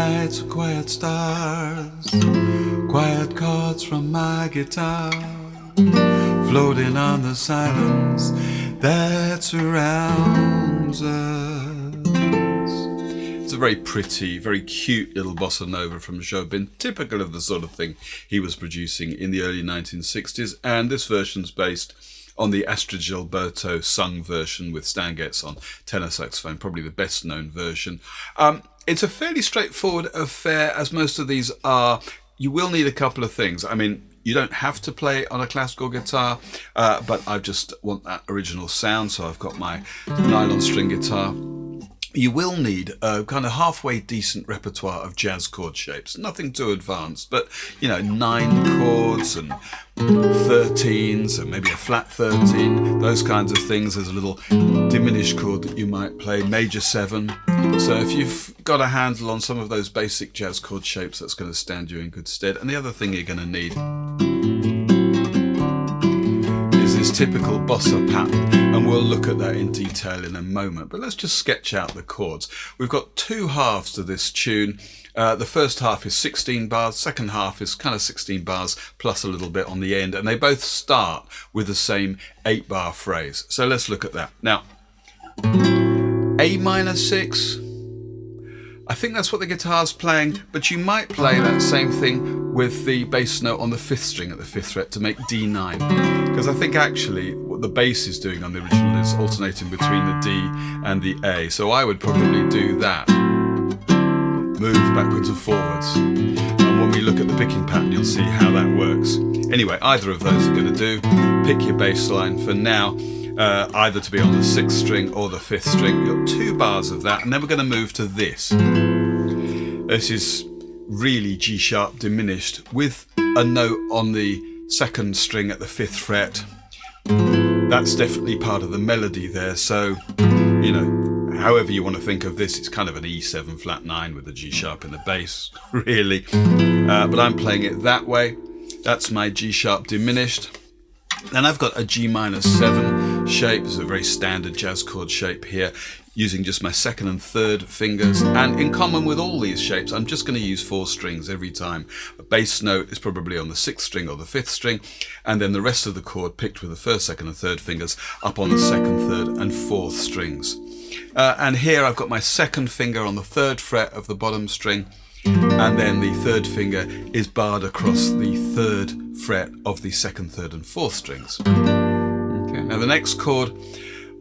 nights, quiet stars, quiet chords from my guitar, floating on the silence that surrounds us. It's a very pretty, very cute little bossa nova from Jobim, typical of the sort of thing he was producing in the early 1960s, and this version's based on the Astrid Gilberto sung version with Stan Getz on tenor saxophone, probably the best known version. It's a fairly straightforward affair, as most of these are. You will need a couple of things. I mean, you don't have to play on a classical guitar, but I just want that original sound, so I've got my nylon string guitar. You will need a kind of halfway decent repertoire of jazz chord shapes. Nothing too advanced, but, you know, 9 chords and 13s and maybe a flat 13, those kinds of things. There's a little diminished chord that you might play, major 7. So if you've got a handle on some of those basic jazz chord shapes, that's going to stand you in good stead. And the other thing you're going to need is this typical bossa pattern, and we'll look at that in detail in a moment. But let's just sketch out the chords. We've got 2 halves to this tune. The first half is 16 bars, second half is kind of 16 bars plus a little bit on the end, and they both start with the same 8-bar phrase. So let's look at that. Now, A minor 6, I think that's what the guitar's playing, but you might play that same thing with the bass note on the 5th string at the 5th fret to make D9, because I think actually what the bass is doing on the original is alternating between the D and the A. So I would probably do that. Move backwards and forwards. And when we look at the picking pattern, you'll see how that works. Anyway, either of those are going to do. Pick your bass line for now, either to be on the 6th string or the 5th string. You've got 2 bars of that, and then we're going to move to this. This is really G sharp diminished with a note on the 2nd string at the 5th fret. That's definitely part of the melody there, so, you know, however you want to think of this, it's kind of an E7 flat 9 with a G sharp in the bass, really. But I'm playing it that way. That's my G sharp diminished. Then I've got a G minor 7 shape. It's a very standard jazz chord shape here, using just my 2nd and 3rd fingers. And in common with all these shapes, I'm just going to use 4 strings every time. A bass note is probably on the 6th string or the 5th string, and then the rest of the chord picked with the 1st, 2nd and 3rd fingers up on the 2nd, 3rd and 4th strings. And here I've got my 2nd finger on the 3rd fret of the bottom string, and then the 3rd finger is barred across the 3rd fret of the 2nd, 3rd and 4th strings. Okay. Now the next chord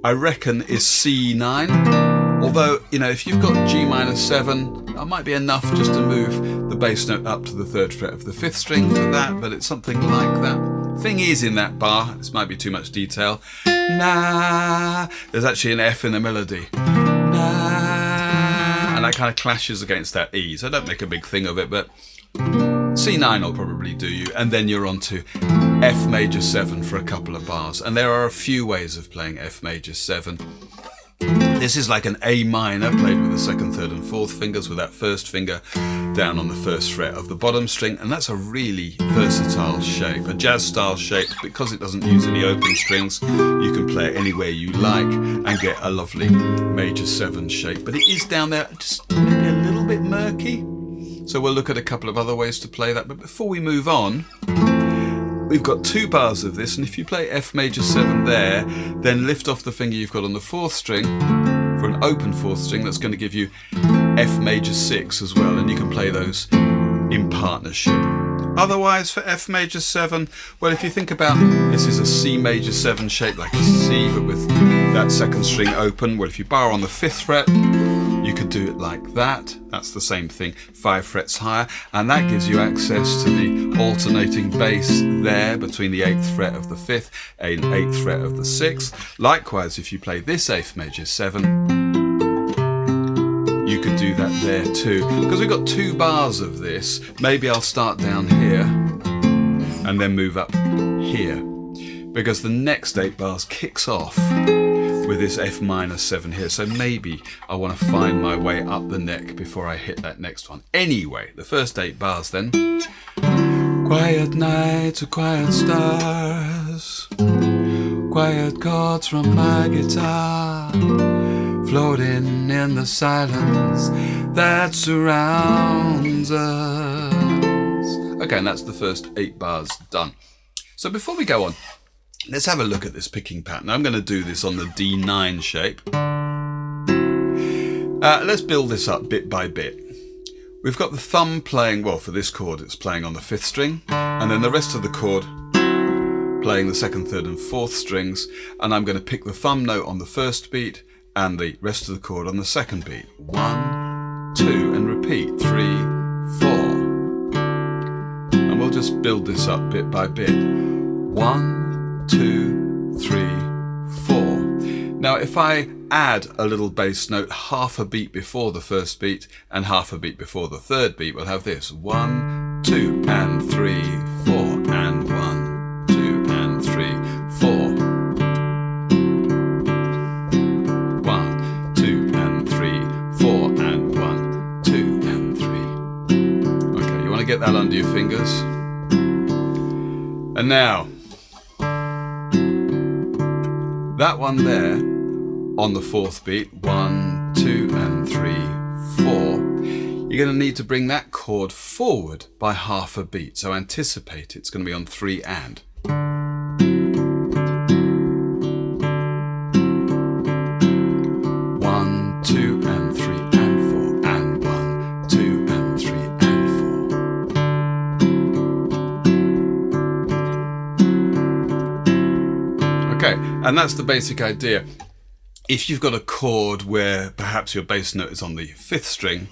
I reckon is C9, although, you know, if you've got G minor 7, that might be enough just to move the bass note up to the 3rd fret of the 5th string for that, but it's something like that. Thing is, in that bar, this might be too much detail, na, there's actually an F in the melody, na, and that kind of clashes against that E, so don't make a big thing of it, but C9 will probably do you, and then you're on to F major 7 for a couple of bars, and there are a few ways of playing F major 7. This is like an A minor played with the 2nd, 3rd and 4th fingers, with that 1st finger down on the 1st fret of the bottom string, and that's a really versatile shape, a jazz style shape. Because it doesn't use any open strings, you can play it anywhere you like and get a lovely major 7 shape, but it is down there just maybe a little bit murky, so we'll look at a couple of other ways to play that. But before we move on, we've got 2 bars of this, and if you play F major 7 there, then lift off the finger you've got on the 4th string for an open 4th string. That's going to give you F major 6 as well, and you can play those in partnership. Otherwise, for F major 7, well, if you think about, this is a C major 7 shape, like a C, but with that 2nd string open. Well, if you bar on the 5th fret, you could do it like that. That's the same thing, 5 frets higher, and that gives you access to the alternating bass there between the 8th fret of the 5th and 8th fret of the 6th. Likewise, if you play this F major 7, you could do that there too. Because we've got 2 bars of this, maybe I'll start down here and then move up here, because the next 8 bars kicks off with this F minor 7 here, so maybe I want to find my way up the neck before I hit that next one. Anyway, the first 8 bars then. Quiet nights, quiet stars, quiet chords from my guitar, floating in the silence that surrounds us. Okay, and that's the first 8 bars done. So before we go on, let's have a look at this picking pattern. I'm going to do this on the D9 shape. Let's build this up bit by bit. We've got the thumb playing, well, for this chord it's playing on the 5th string, and then the rest of the chord playing the 2nd, 3rd and 4th strings, and I'm going to pick the thumb note on the 1st beat and the rest of the chord on the 2nd beat. 1, 2 and repeat, 3, 4. And we'll just build this up bit by bit. 1, 2, 3, 4. Now if I add a little bass note half a beat before the 1st beat and half a beat before the 3rd beat, we'll have this. 1, 2 and 3, 4 and 1, 2 and 3, 4. 1, 2 and 3, 4 and 1, 2 and 3. Okay, you want to get that under your fingers. And now, that one there on the 4th beat, 1, 2 and 3, 4, you're going to need to bring that chord forward by half a beat. So anticipate it's going to be on 3 and. 1, 2 and 3 and 4 and 1, 2 and 3 and 4. Okay, and that's the basic idea. If you've got a chord where perhaps your bass note is on the 5th string,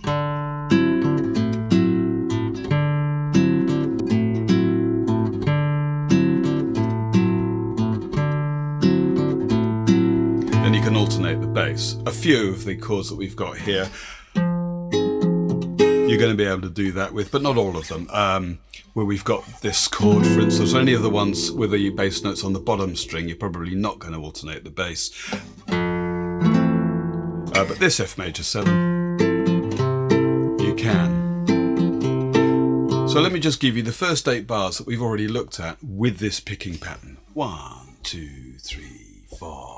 then you can alternate the bass. A few of the chords that we've got here, you're going to be able to do that with, but not all of them. Where we've got this chord, for instance, or any of the ones with the bass notes on the bottom string, you're probably not going to alternate the bass. But this F major 7, you can. So let me just give you the first 8 bars that we've already looked at with this picking pattern. 1, 2, 3, 4.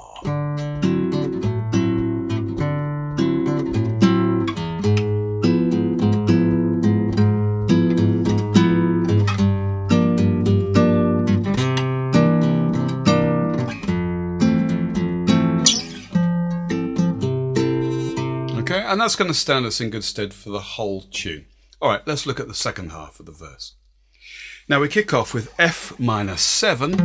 And that's going to stand us in good stead for the whole tune. All right, let's look at the second half of the verse. Now we kick off with F minor 7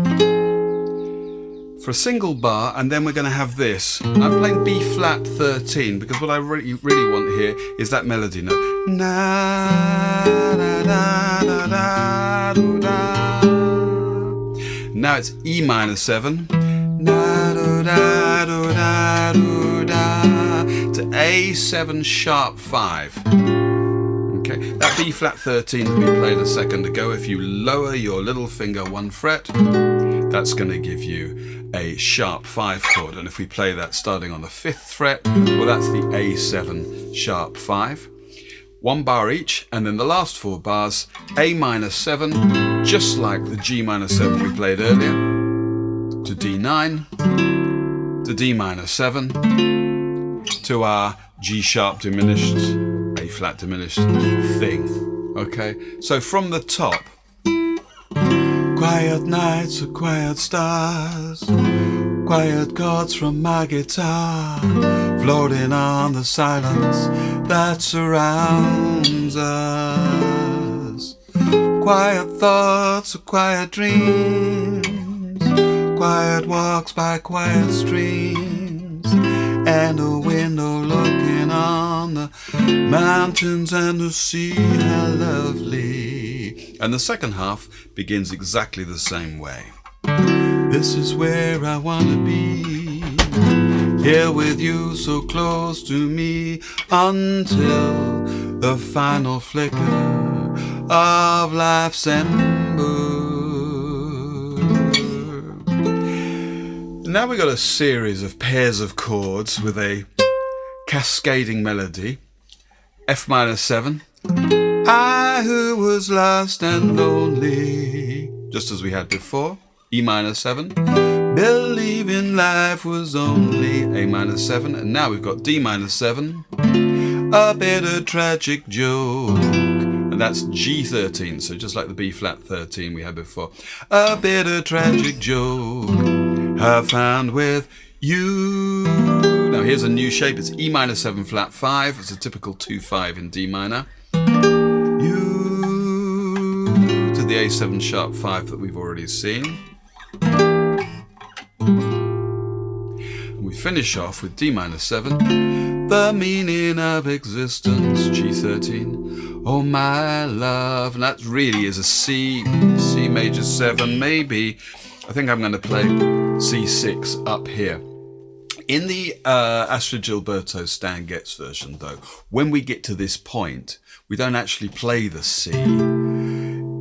for a single bar, and then we're going to have this. I'm playing B flat 13 because what I really want here is that melody note. Na, da, da, da, da, da, da. Now it's E minor 7. Na, da, da, da, da, da, to A7 sharp 5. Okay, that B flat 13 that we played a second ago, if you lower your little finger 1 fret, that's going to give you a sharp 5 chord. And if we play that starting on the 5th fret, well, that's the A7 sharp 5. 1 bar each, and then the last 4 bars, A minor 7, just like the G minor 7 we played earlier, to D9, to D minor 7, to our G sharp diminished, A flat diminished thing. Okay, so from the top, quiet nights or quiet stars, quiet chords from my guitar, floating on the silence that surrounds us. Quiet thoughts or quiet dreams, quiet walks by quiet streams, and a window looking on the mountains and the sea, how lovely. And the second half begins exactly the same way. This is where I want to be, here with you so close to me, until the final flicker of life's ember. Now we've got a series of pairs of chords with a cascading melody. F minor 7. I who was lost and lonely, just as we had before. E minor 7. Believing life was only A minor 7, and now we've got D minor 7, a bitter tragic joke, and that's G13, so just like the B flat 13 we had before. A bitter tragic joke I found with you. Now here's a new shape. It's E minor 7 flat 5. It's a typical 2-5 in D minor. You to the A7 sharp 5 that we've already seen. And we finish off with D minor 7. The meaning of existence, G13. Oh my love. And that really is a C major 7, maybe. I think I'm going to play C6 up here. In the Astrid Gilberto Stan Getz version, though, when we get to this point, we don't actually play the C.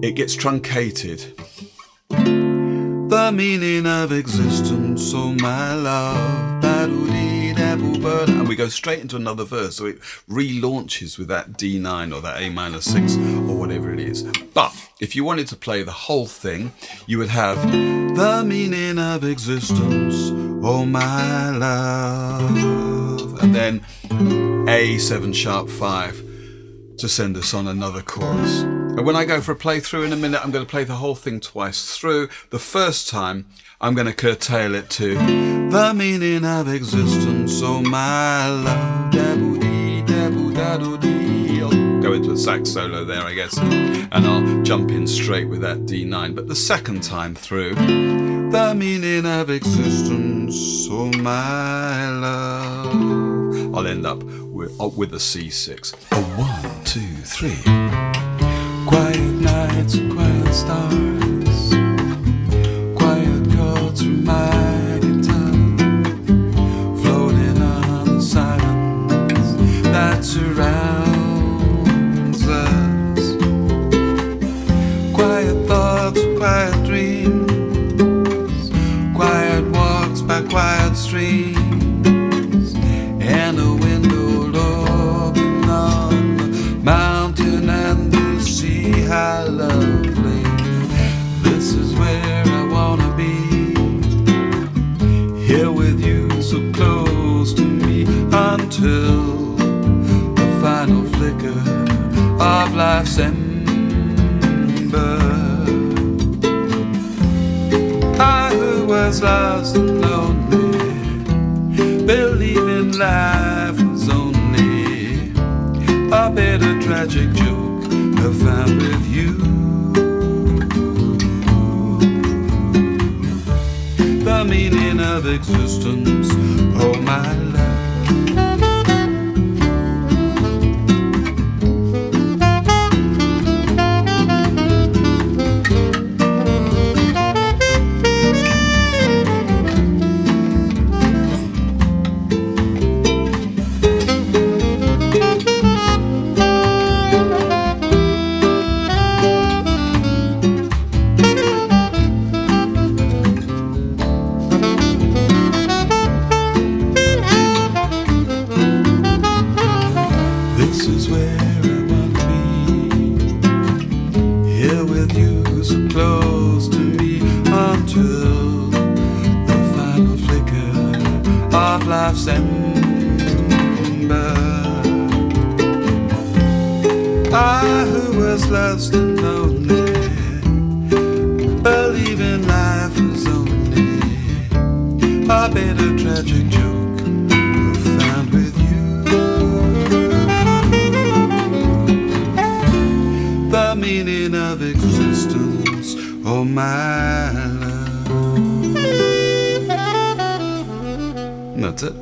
It gets truncated. The meaning of existence, oh my love, and we go straight into another verse, so it relaunches with that D9 or that A minor 6 or whatever it is. But if you wanted to play the whole thing, you would have the meaning of existence, oh my love, and then A7 sharp 5 to send us on another chorus. And when I go for a playthrough in a minute, I'm going to play the whole thing twice through. The first time, I'm going to curtail it to the meaning of existence, oh my love, da-boo-dee, da-boo-da-doo-dee. I'll go into a sax solo there, I guess, and I'll jump in straight with that D9. But the second time through, the meaning of existence, oh my love, I'll end up with a C6. 1, 2, 3. Quiet nights and quiet stars, quiet chords from my guitar, floating on the silence that surrounds us. Quiet thoughts, quiet dreams, quiet walks by quiet streams, and a window open on the mountain and the sea. How lovely, this is where I wanna be, here with you so close to me, until the final flicker of life's ember. I who was lost and lonely, believing life was only a bitter tragic joke I found with you. The meaning of existence, oh my love. Life's ember. I who was lost and lonely, believing life was only a bitter tragic joke found with you. The meaning of existence, oh my love. That's it.